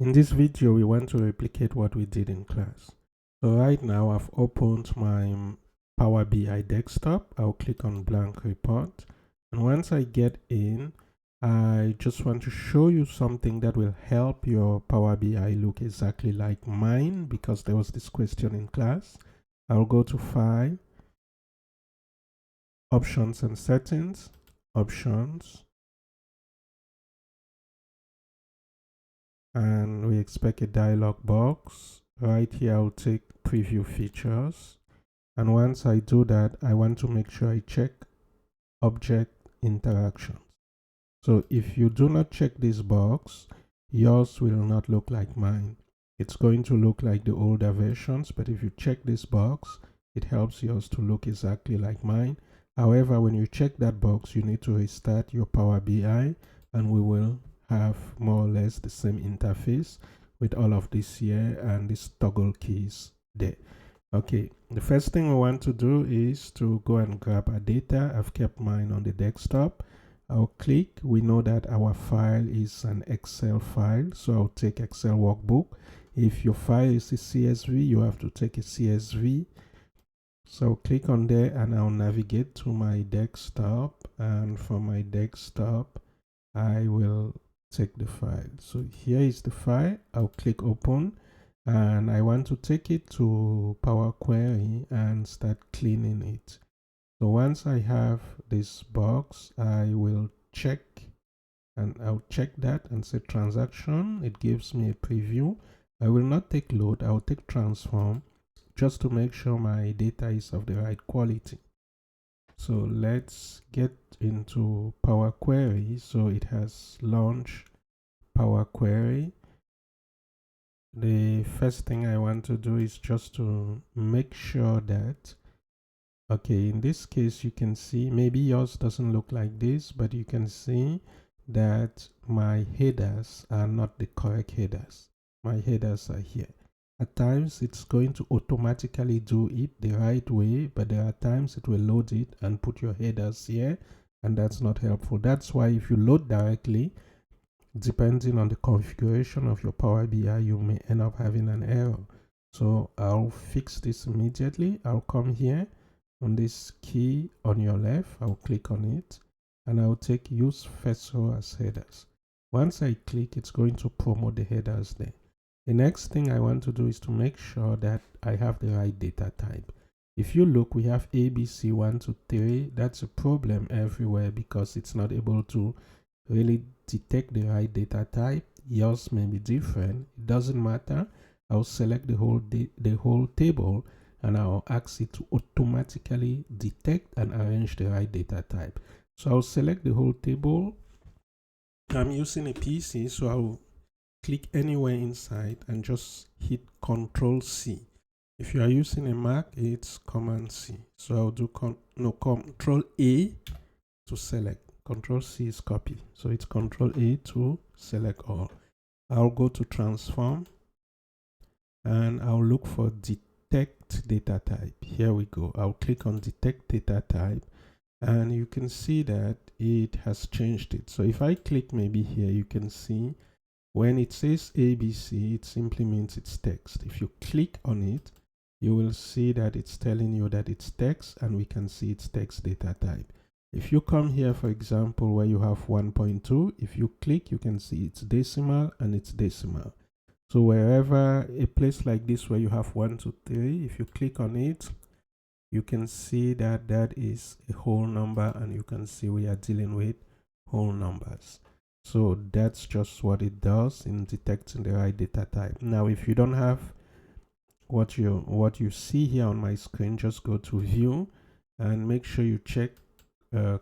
In this video, we want to replicate what we did in class. So right now I've opened my Power BI desktop. I'll click on blank report. And once I get in, I just want to show you something that will help your Power BI look exactly like mine, because there was this question in class. I'll go to File, Options and Settings, Options, and we expect a dialog box. Right here, I'll take Preview Features. And once I do that, I want to make sure I check Object Interactions. So if you do not check this box, yours will not look like mine. It's going to look like the older versions, but if you check this box, it helps yours to look exactly like mine. However, when you check that box, you need to restart your Power BI, and we will have more or less the same interface with all of this here and these toggle keys there. Okay, the first thing we want to do is to go and grab our data. I've kept mine on the desktop. I'll click. We know that our file is an Excel file, so I'll take Excel workbook. If your file is a CSV, you have to take a CSV. So I'll click on there and I'll navigate to my desktop, and from my desktop I will take the file. So here is the file. I'll click open, and I want to take it to Power Query and start cleaning it. So once I have this box, I will check, and I'll check that and say transaction. It gives me a preview. I will not take load, I'll take transform, just to make sure my data is of the right quality. So let's get into Power Query. So it has launched Power Query. The first thing I want to do is just to make sure that, okay, in this case, you can see, maybe yours doesn't look like this, but you can see that my headers are not the correct headers. My headers are here. At times, it's going to automatically do it the right way, but there are times it will load it and put your headers here, and that's not helpful. That's why if you load directly, depending on the configuration of your Power BI, you may end up having an error. So I'll fix this immediately. I'll come here on this key on your left, I'll click on it, and I'll take use first row as headers. Once I click, it's going to promote the headers there. The next thing I want to do is to make sure that I have the right data type. If you look, we have ABC 1 to 3. That's a problem everywhere because it's not able to really detect the right data type. Yours may be different. It doesn't matter. I'll select the whole table, and I'll ask it to automatically detect and arrange the right data type. So I'll select the whole table. I'm using a PC, so I'll click anywhere inside and just hit Control C. If you are using a Mac, it's Command C. So I'll do Control A to select. Control C is copy. So it's Control A to select all. I'll go to Transform, and I'll look for Detect Data Type. Here we go. I'll click on Detect Data Type, and you can see that it has changed it. So if I click maybe here, you can see when it says ABC, it simply means it's text. If you click on it, you will see that it's telling you that it's text, and we can see it's text data type. If you come here, for example, where you have 1.2, if you click, you can see it's decimal and it's decimal. So wherever a place like this where you have 1 to 3, if you click on it, you can see that that is a whole number, and you can see we are dealing with whole numbers. So that's just what it does in detecting the right data type. Now, if you don't have what you see here on my screen, just go to View and make sure you check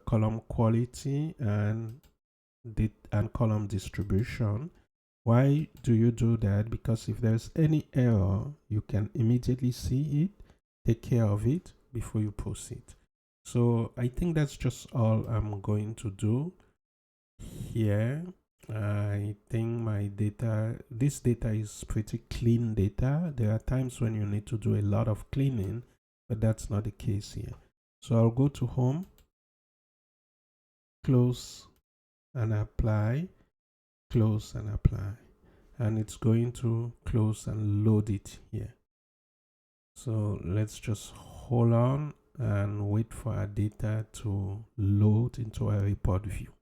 column quality and column distribution. Why do you do that? Because if there's any error, you can immediately see it, take care of it before you proceed. So I think that's just all I'm going to do here. I think my data, this data is pretty clean data. There are times when you need to do a lot of cleaning, but that's not the case here. So I'll go to Home, close and apply, close and apply. and it's going to close and load it here. So let's just hold on and wait for our data to load into a report view.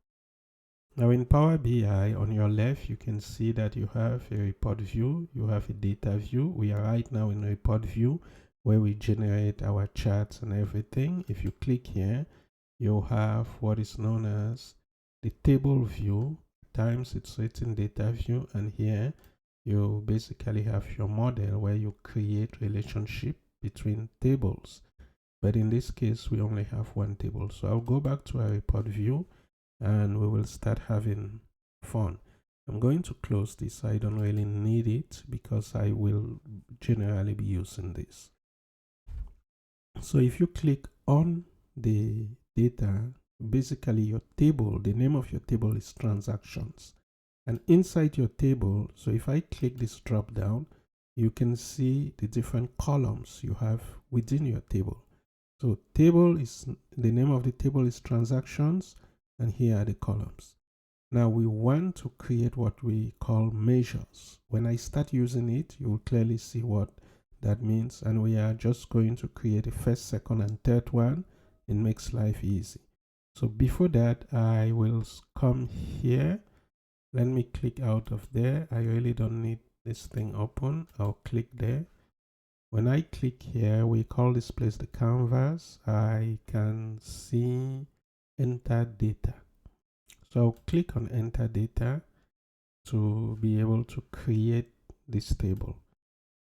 Now in Power BI, on your left, you can see that you have a report view, you have a data view. We are right now in a report view where we generate our charts and everything. If you click here, you'll have what is known as the table view. Times it's written data view, and here you basically have your model where you create relationship between tables. But in this case, we only have one table. So I'll go back to our report view and we will start having fun. I'm going to close this. I don't really need it because I will generally be using this. So if you click on the data, basically your table, the name of your table is transactions. And inside your table, so if I click this drop down, you can see the different columns you have within your table. So table is, the name of the table is transactions, and here are the columns. Now we want to create what we call measures. When I start using it, you will clearly see what that means. And we are just going to create a first, second, and third one. It makes life easy. So before that, I will come here. Let me click out of there. I really don't need this thing open. I'll click there. When I click here, we call this place the canvas. I can see enter data. So I'll click on enter data to be able to create this table.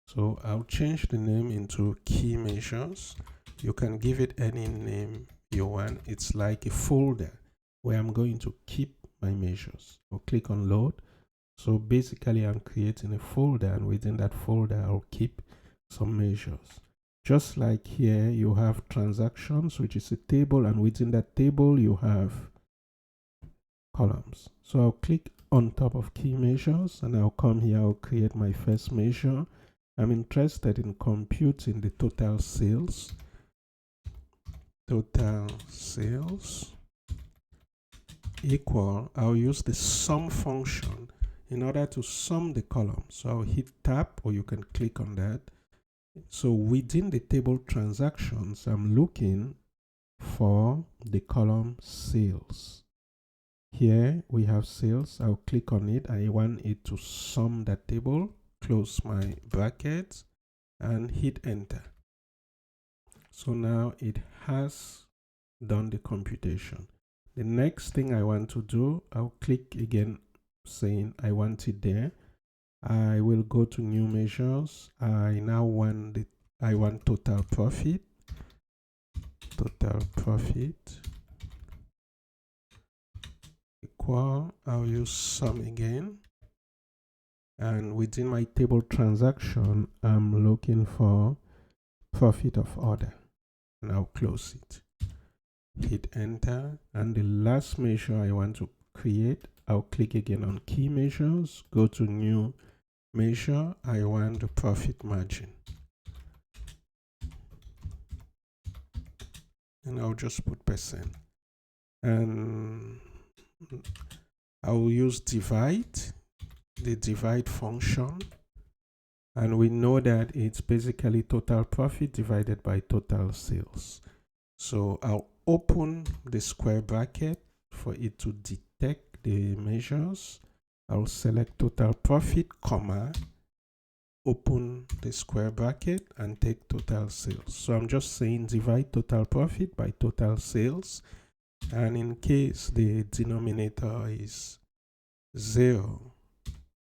So I'll change the name into key measures. You can give it any name you want. It's like a folder where I'm going to keep my measures. I'll click on load. So basically I'm creating a folder, and within that folder I'll keep some measures. Just like here you have transactions, which is a table, and within that table you have columns. So I'll click on top of key measures, and I'll come here, I'll create my first measure. I'm interested in computing the total sales. Total sales equal, I'll use the sum function in order to sum the columns. So I'll hit tab, or you can click on that. So within the table transactions, I'm looking for the column sales. Here we have sales. I'll click on it. I want it to sum that table. Close my brackets and hit enter. So now it has done the computation. The next thing I want to do, I'll click again saying I want it there. I will go to new measures. I now want I want total profit. Total profit equal, I'll use sum again. And within my table transaction, I'm looking for profit of order, and I'll close it. Hit enter, and the last measure I want to create, I'll click again on key measures, go to new measure. I want the profit margin, and I'll just put %, and I'll use divide, the divide function, and we know that it's basically total profit divided by total sales. So I'll open the square bracket for it to detect the measures. I'll select total profit, comma, open the square bracket and take total sales. So I'm just saying divide total profit by total sales, and in case the denominator is 0,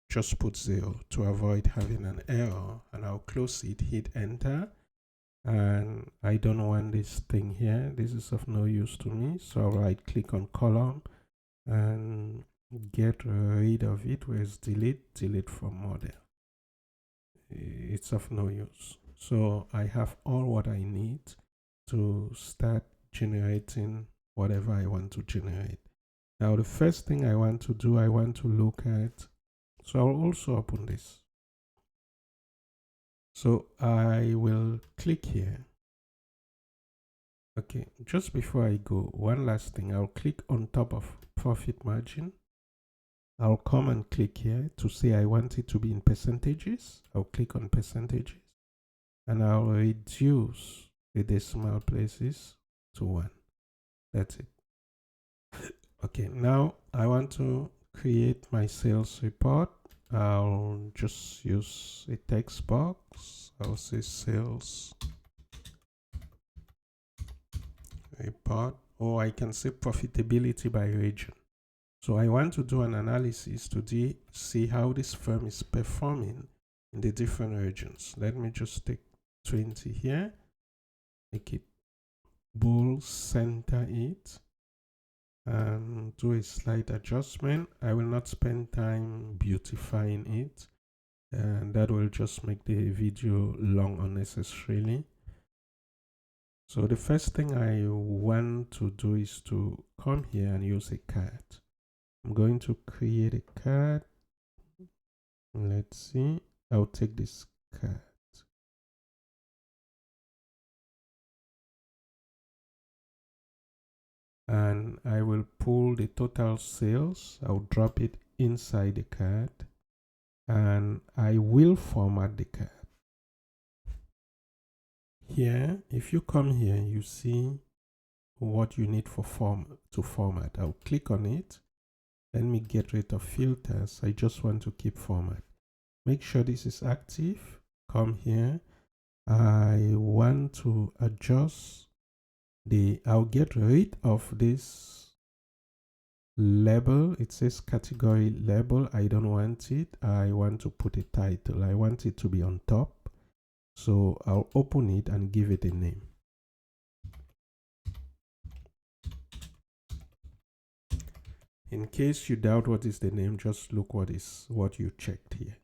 just put 0 to avoid having an error, and I'll close it, hit enter. And I don't want this thing here. This is of no use to me. So I'll right click on column and get rid of it. Where's delete from model. It's of no use. So I have all what I need to start generating whatever I want to generate. Now the first thing I want to do, I want to look at, so I'll also open this. So I will click here. Okay, just before I go, one last thing, I'll click on top of profit margin. I'll come and click here to say I want it to be in percentages. I'll click on percentages and I'll reduce the decimal places to 1. That's it. Okay, now I want to create my sales report. I'll just use a text box. I'll say sales report, or I can say profitability by region. So I want to do an analysis to see how this firm is performing in the different regions. Let me just take 20 here, make it bold, center it, and do a slight adjustment. I will not spend time beautifying it, and that will just make the video long unnecessarily. So the first thing I want to do is to come here and use a card. I'm going to create a card. Let's see. I'll take this card. And I will pull the total sales. I'll drop it inside the card. And I will format the card. Here, if you come here, you see what you need for to format. I'll click on it. Let me get rid of filters. I just want to keep format. Make sure this is active. Come here. I want to adjust I'll get rid of this label. It says category label. I don't want it. I want to put a title. I want it to be on top. So I'll open it and give it a name. In case you doubt what is the name, just look what you checked here.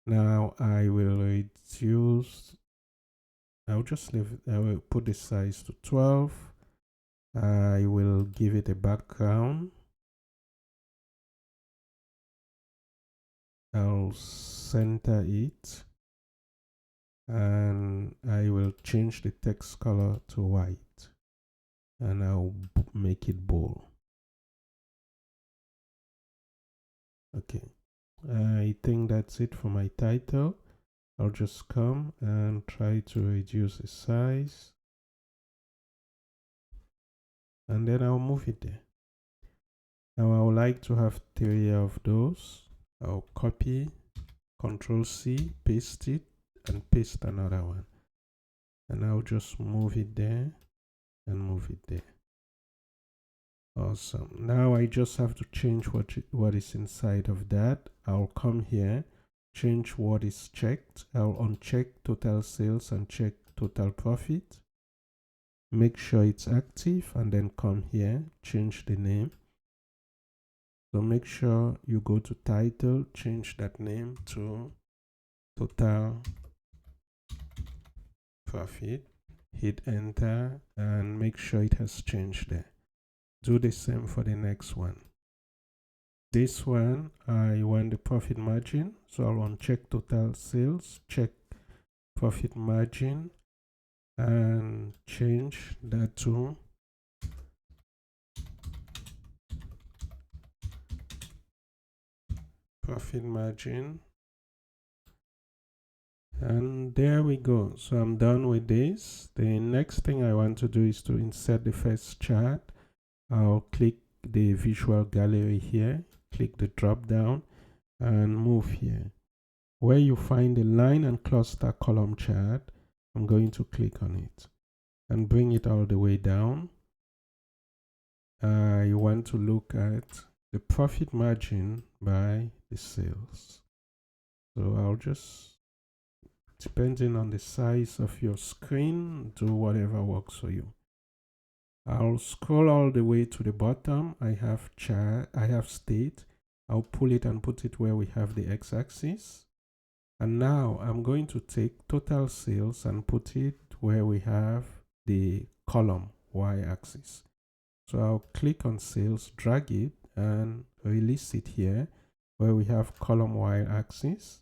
Now I will reduce, I will put the size to 12. I will give it a background. I'll center it and I will change the text color to white and I'll make it bold. Okay, I think that's it for my title. I'll just come and try to reduce the size and then I'll move it there. Now I would like to have 3 of those. I'll copy, Ctrl+C, paste it, and paste another one. And I'll just move it there and move it there. Awesome. Now I just have to change what is inside of that. I'll come here, change what is checked. I'll uncheck total sales and check total profit. Make sure it's active and then come here, change the name. So make sure you go to title, change that name to total profit, hit enter and make sure it has changed there. Do the same for the next one. This one, I want the profit margin. So I'll uncheck total sales, check profit margin and change that to profit margin. And there we go. So I'm done with this. The next thing I want to do is to insert the first chart. I'll click the visual gallery here, click the drop down and move here. Where you find the line and cluster column chart, I'm going to click on it and bring it all the way down. I want to look at the profit margin by the sales. So I'll just, depending on the size of your screen, do whatever works for you. I'll scroll all the way to the bottom. I have state. I'll pull it and put it where we have the x-axis. And now I'm going to take total sales and put it where we have the column y-axis. So I'll click on sales, drag it and release it here where we have column y-axis.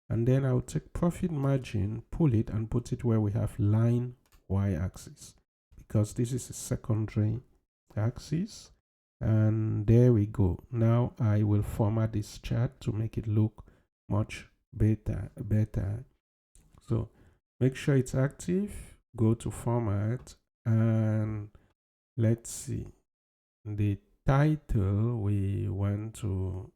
And then I'll take profit margin, pull it and put it where we have line y-axis, because this is a secondary axis. And there we go. Now I will format this chart to make it look much better. So make sure it's active, go to format, and let's see the title. We want to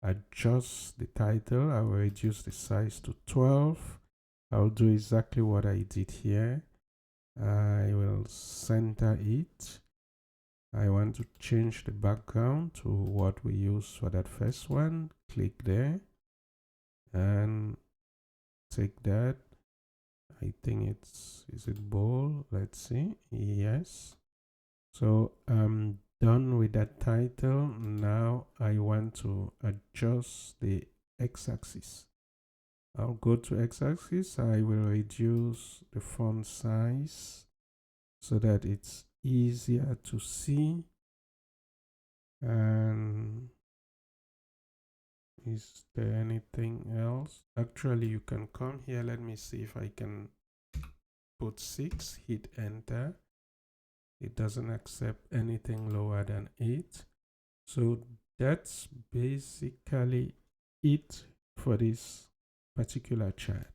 adjust the title. I will reduce the size to 12. I'll do exactly what I did here. I will center it. I want to change the background to what we use for that first one. Click there and take that. I think is it bold? Let's see. Yes. So I'm done with that title. Now I want to adjust the x-axis. I'll go to x-axis. I will reduce the font size so that it's easier to see. And is there anything else? Actually, you can come here. Let me see if I can put 6, hit enter. It doesn't accept anything lower than 8. So that's basically it for this particular chart.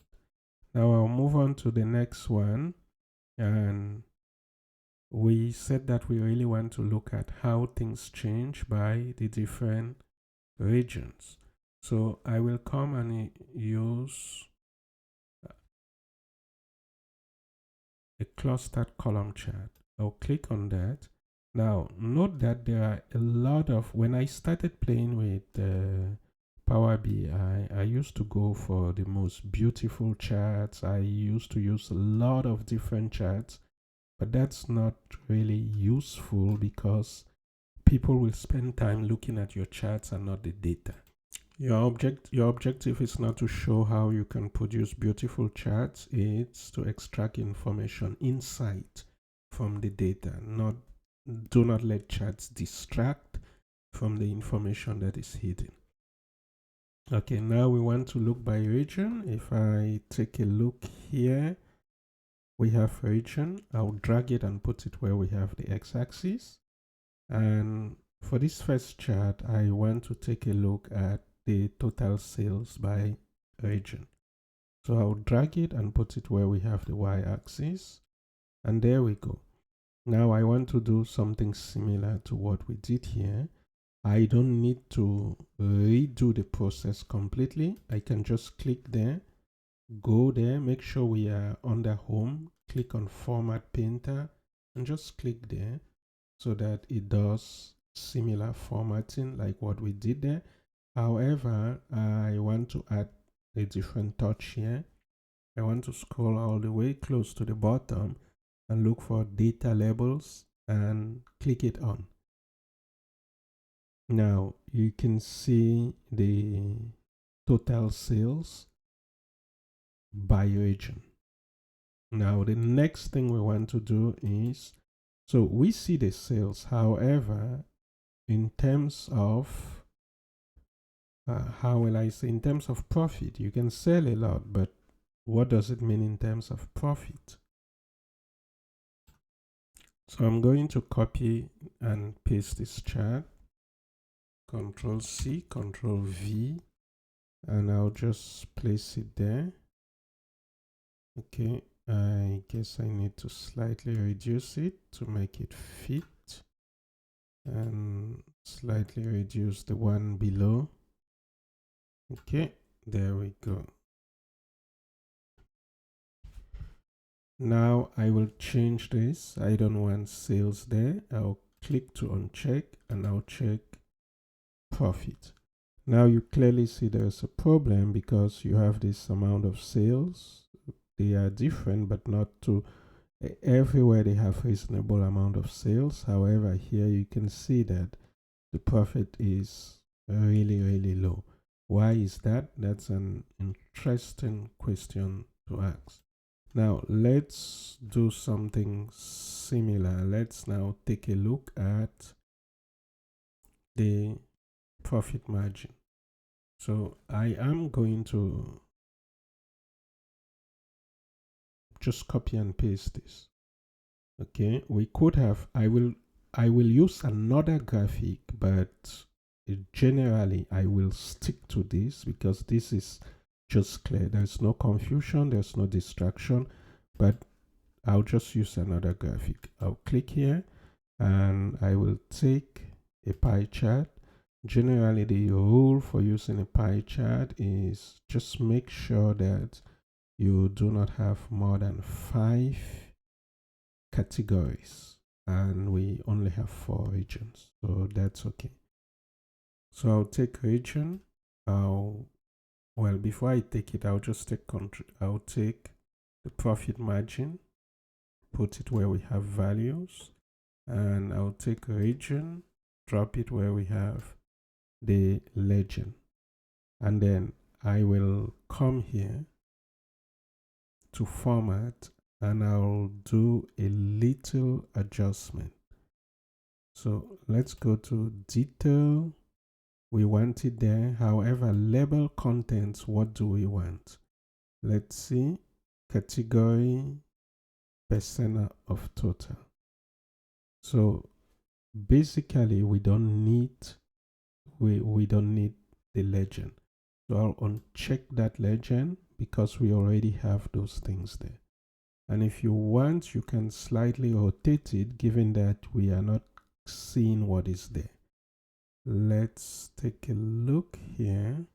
Now I'll move on to the next one. And we said that we really want to look at how things change by the different regions. So I will come and use a clustered column chart. I'll click on that. Now note that there are a lot of, when I started playing with Power BI, I used to go for the most beautiful charts. I used to use a lot of different charts, but that's not really useful because people will spend time looking at your charts and not the data. Your objective is not to show how you can produce beautiful charts. It's to extract information, insight from the data. Do not let charts distract from the information that is hidden. Okay, now we want to look by region. If I take a look here, we have region. I'll drag it and put it where we have the x-axis. And for this first chart, I want to take a look at the total sales by region. So I'll drag it and put it where we have the y-axis. And there we go. Now I want to do something similar to what we did here. I don't need to redo the process completely. I can just click there, go there, make sure we are under home, click on Format Painter, and just click there so that it does similar formatting like what we did there. However, I want to add a different touch here. I want to scroll all the way close to the bottom and look for data labels and click it on. Now you can see the total sales by region. Now the next thing we want to do is, so we see the sales. However, in terms of how will I say, in terms of profit, you can sell a lot, but what does it mean in terms of profit? So I'm going to copy and paste this chart. Control C, Control V, and I'll just place it there. Okay, I guess I need to slightly reduce it to make it fit, and slightly reduce the one below. Okay, there we go. Now I will change this. I don't want sales there. I'll click to uncheck and I'll check profit. Now you clearly see there's a problem because you have this amount of sales. They are different, but not to everywhere they have reasonable amount of sales. However, here you can see that the profit is really low. Why is that? That's an interesting question to ask. Now let's do something similar. Let's now take a look at the profit margin. So I am going to just copy and paste this. Okay, we could have, I will I will use another graphic, but generally I will stick to this because this is just clear. There's no confusion, there's no distraction, but I'll just use another graphic. I'll click here and I will take a pie chart. Generally, the rule for using a pie chart is just make sure that you do not have more than 5 categories, and we only have 4 regions, so that's okay. So I'll take region. Well, before I take it, I'll just take I'll take the profit margin, put it where we have values, and I'll take region, drop it where we have the legend, and then I will come here to format and I'll do a little adjustment. So let's go to detail. We want it there. However, label contents, what do we want? Let's see, category, percent of total. So basically we don't need the legend. So I'll uncheck that legend because we already have those things there. And if you want, you can slightly rotate it, given that we are not seeing what is there. Let's take a look here.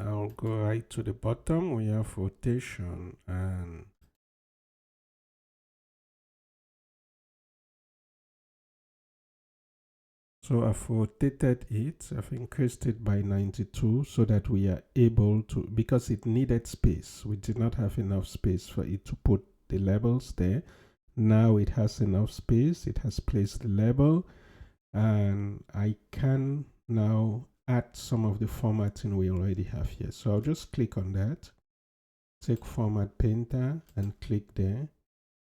I'll go right to the bottom. We have rotation, and so I've rotated it. I've increased it by 92 so that we are able to, because it needed space. We did not have enough space for it to put the labels there. Now it has enough space. It has placed the label, and I can now add some of the formatting we already have here. So I'll just click on that, take Format Painter and click there.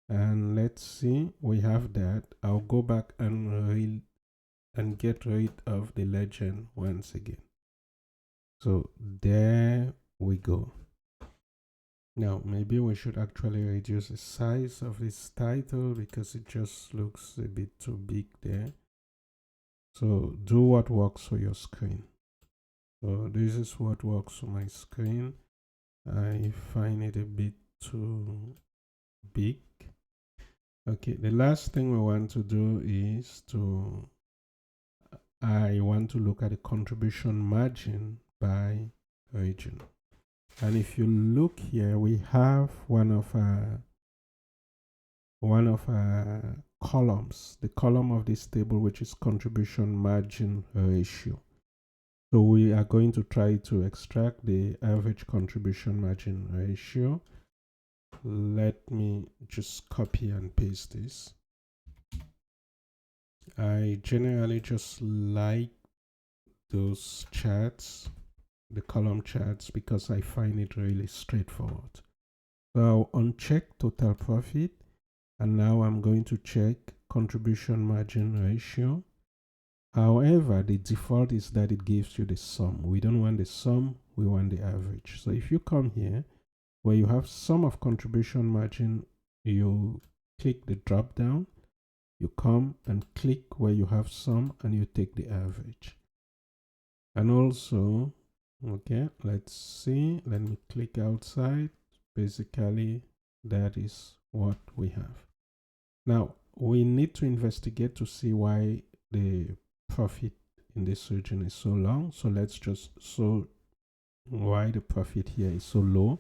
And let's see, we have that. I'll go back and get rid of the legend once again. So there we go. Now maybe we should actually reduce the size of this title because it just looks a bit too big there. So do what works for your screen. So this is what works for my screen. I find it a bit too big. Okay, the last thing we want to do is I want to look at the contribution margin by region. And if you look here, we have one of our columns, the column of this table, which is contribution margin ratio. So we are going to try to extract the average contribution margin ratio. Let me just copy and paste this. I generally just like those charts, the column charts, because I find it really straightforward. So I'll uncheck total profit, and now I'm going to check contribution margin ratio. However, the default is that it gives you the sum. We don't want the sum, we want the average. So if you come here where you have sum of contribution margin, you click the drop down, you come and click where you have sum, and you take the average. And also, okay, let's see, let me click outside. Basically, that is what we have. Now, we need to investigate to see why the profit in this region is so long. So let's just, why the profit here is so low.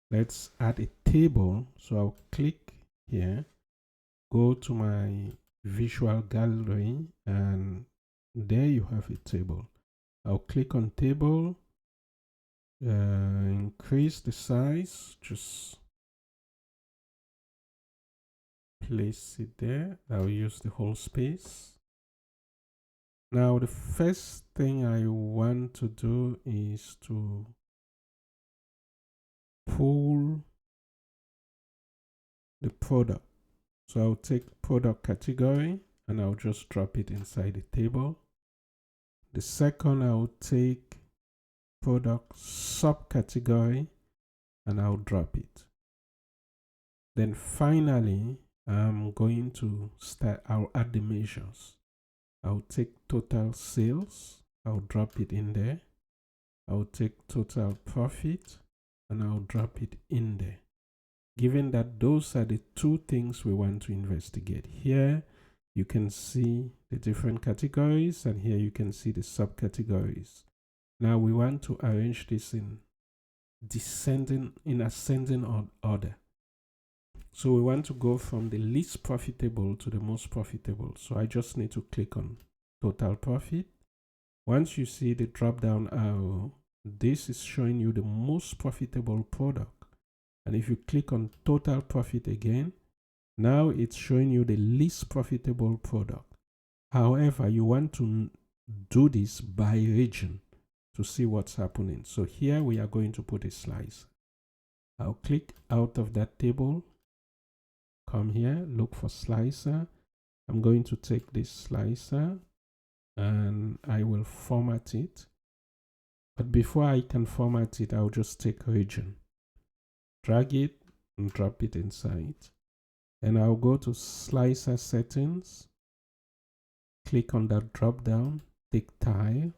Let's add a table. So I'll click here, go to my visual gallery, and there you have a table. I'll click on table, increase the size, just place it there. I'll use the whole space. Now the first thing I want to do is to pull the product. So I'll take product category and I'll just drop it inside the table. The second, I'll take product subcategory and I'll drop it. Then finally, I'm going to start, I'll add the measures. I'll take total sales, I'll drop it in there. I'll take total profit and I'll drop it in there. Given that those are the two things we want to investigate. Here you can see the different categories, and here you can see the subcategories. Now we want to arrange this in ascending order. So we want to go from the least profitable to the most profitable. So I just need to click on total profit. Once you see the drop down arrow, this is showing you the most profitable product. And if you click on total profit again, now it's showing you the least profitable product. However, you want to do this by region to see what's happening. So here we are going to put a slice. I'll click out of that table, come here, look for slicer. I'm going to take this slicer and I will format it. But before I can format it, I'll just take region, drag it and drop it inside. And I'll go to slicer settings, click on that drop down, take tile,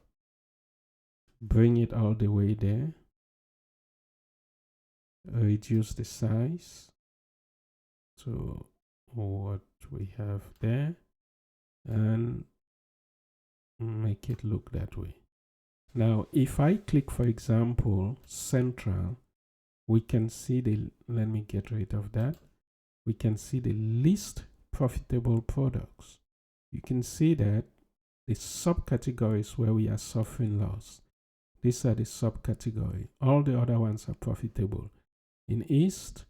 bring it all the way there, reduce the size to what we have there, and make it look that way. Now, if I click, for example, central, we can see let me get rid of that. We can see the least profitable products. You can see that the subcategories where we are suffering loss, these are the subcategory. All the other ones are profitable. In East,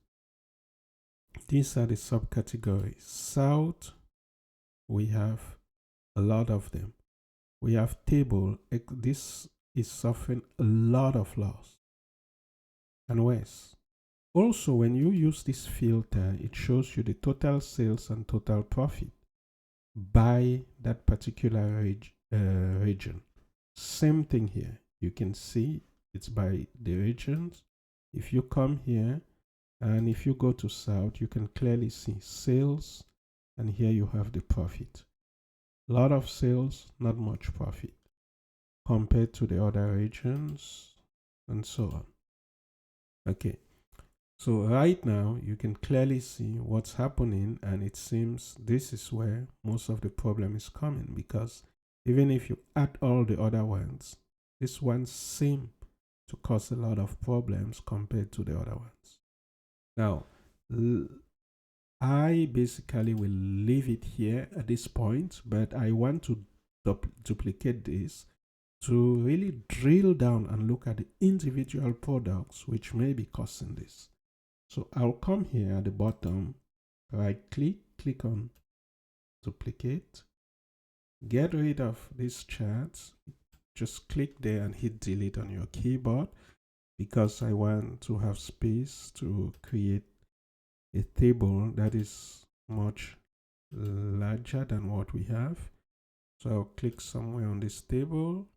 these are the subcategories. South, we have a lot of them. We have table, this is suffering a lot of loss. And West. Also, when you use this filter, it shows you the total sales and total profit by that particular region. Same thing here. You can see it's by the regions. If you come here and if you go to South, you can clearly see sales, and here you have the profit. A lot of sales, not much profit compared to the other regions, and so on. Okay. So right now you can clearly see what's happening, and it seems this is where most of the problem is coming, because even if you add all the other ones, this one seems to cause a lot of problems compared to the other ones. Now, I basically will leave it here at this point, but I want to duplicate this to really drill down and look at the individual products which may be causing this. So I'll come here at the bottom, right click, click on duplicate, get rid of these charts, just click there and hit delete on your keyboard, because I want to have space to create a table that is much larger than what we have. So I'll click somewhere on this table,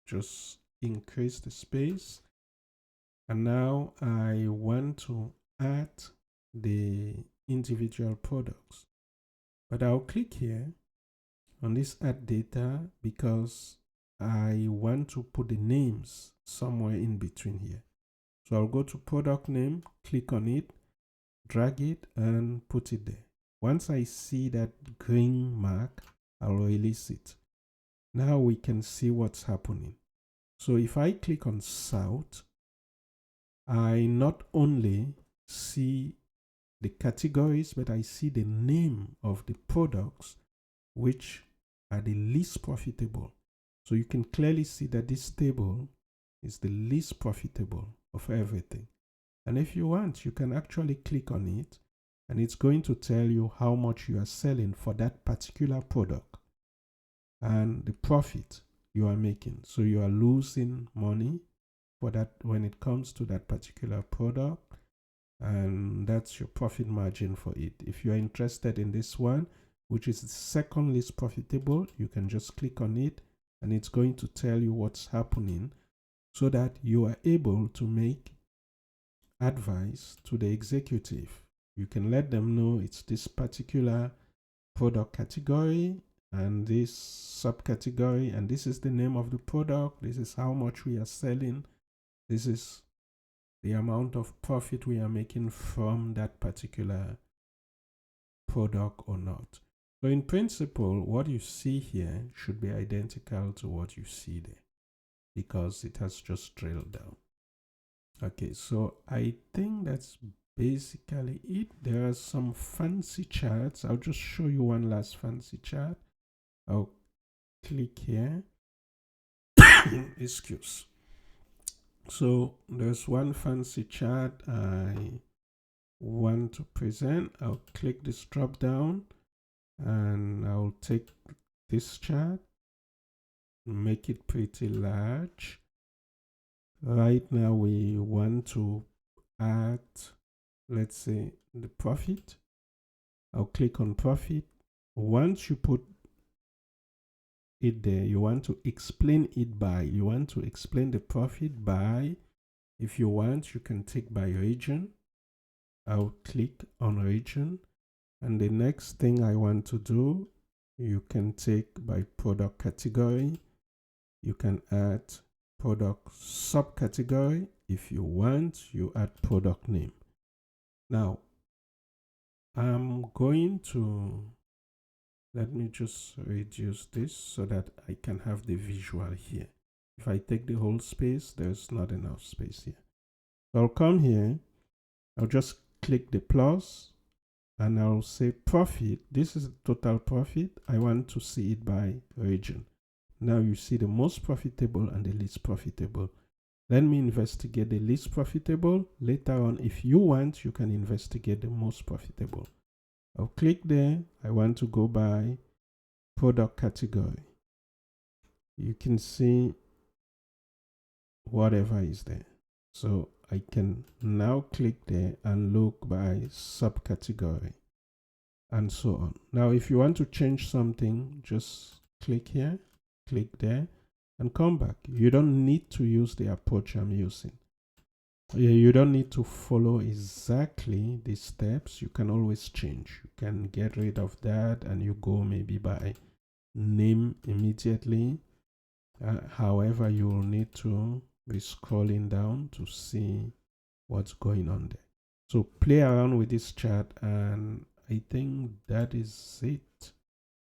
just increase the space, and now I want to add the individual products. But I'll click here on this add data because I want to put the names somewhere in between here. So I'll go to product name, click on it, drag it and put it there. Once I see that green mark, I'll release it. Now we can see what's happening. So if I click on South, I not only see the categories, but I see the name of the products which are the least profitable. So you can clearly see that this table is the least profitable of everything. And if you want, you can actually click on it and it's going to tell you how much you are selling for that particular product and the profit you are making. So you are losing money for that when it comes to that particular product, and that's your profit margin for it. If you are interested in this one, which is the second least profitable, you can just click on it and it's going to tell you what's happening so that you are able to make advice to the executive You can let them know it's this particular product category and this subcategory, and this is the name of the product, this is how much we are selling, this is the amount of profit we are making from that particular product or not. So in principle, what you see here should be identical to what you see there because it has just drilled down. Okay, so I think that's basically it. There are some fancy charts. I'll just show you one last fancy chart. I'll click here. Excuse. So there's one fancy chart I want to present. I'll click this drop down and I'll take this chart, make it pretty large. Right now we want to add, let's say, the profit. I'll click on profit. Once you put it there, you want to explain it by, you want to explain the profit by, if you want, you can take by region. I'll click on region. And the next thing I want to do, you can take by product category. You can add product subcategory. If you want, you add product name. Now, I'm going to, let me just reduce this so that I can have the visual here. If I take the whole space, there's not enough space here. So I'll come here, I'll just click the plus and I'll say profit. This is the total profit. I want to see it by region. Now you see the most profitable and the least profitable. Let me investigate the least profitable. Later on, if you want, you can investigate the most profitable. I'll click there. I want to go by product category. You can see whatever is there. So I can now click there and look by subcategory and so on. Now, if you want to change something, just click here, click there, and come back. You don't need to use the approach I'm using. You don't need to follow exactly these steps. You can always change. You can get rid of that and you go maybe by name immediately. However, you will need to be scrolling down to see what's going on there. So play around with this chart, and I think that is it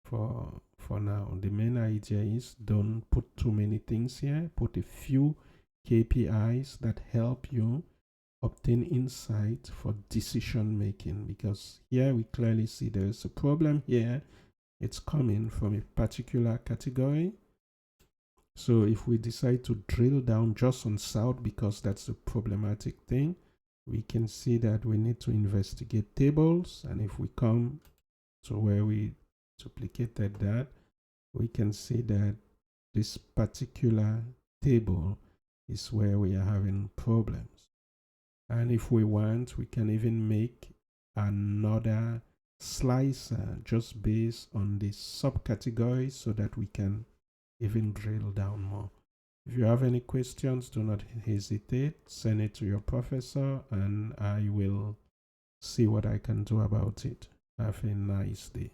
for now. The main idea is don't put too many things here. Put a few KPIs that help you obtain insight for decision making, because here we clearly see there's a problem here. It's coming from a particular category. So if we decide to drill down just on South, because that's a problematic thing, we can see that we need to investigate tables. And if we come to where we duplicated that, we can see that this particular table is where we are having problems. And if we want, we can even make another slicer just based on this subcategory so that we can even drill down more. If you have any questions, do not hesitate. Send it to your professor and I will see what I can do about it. Have a nice day.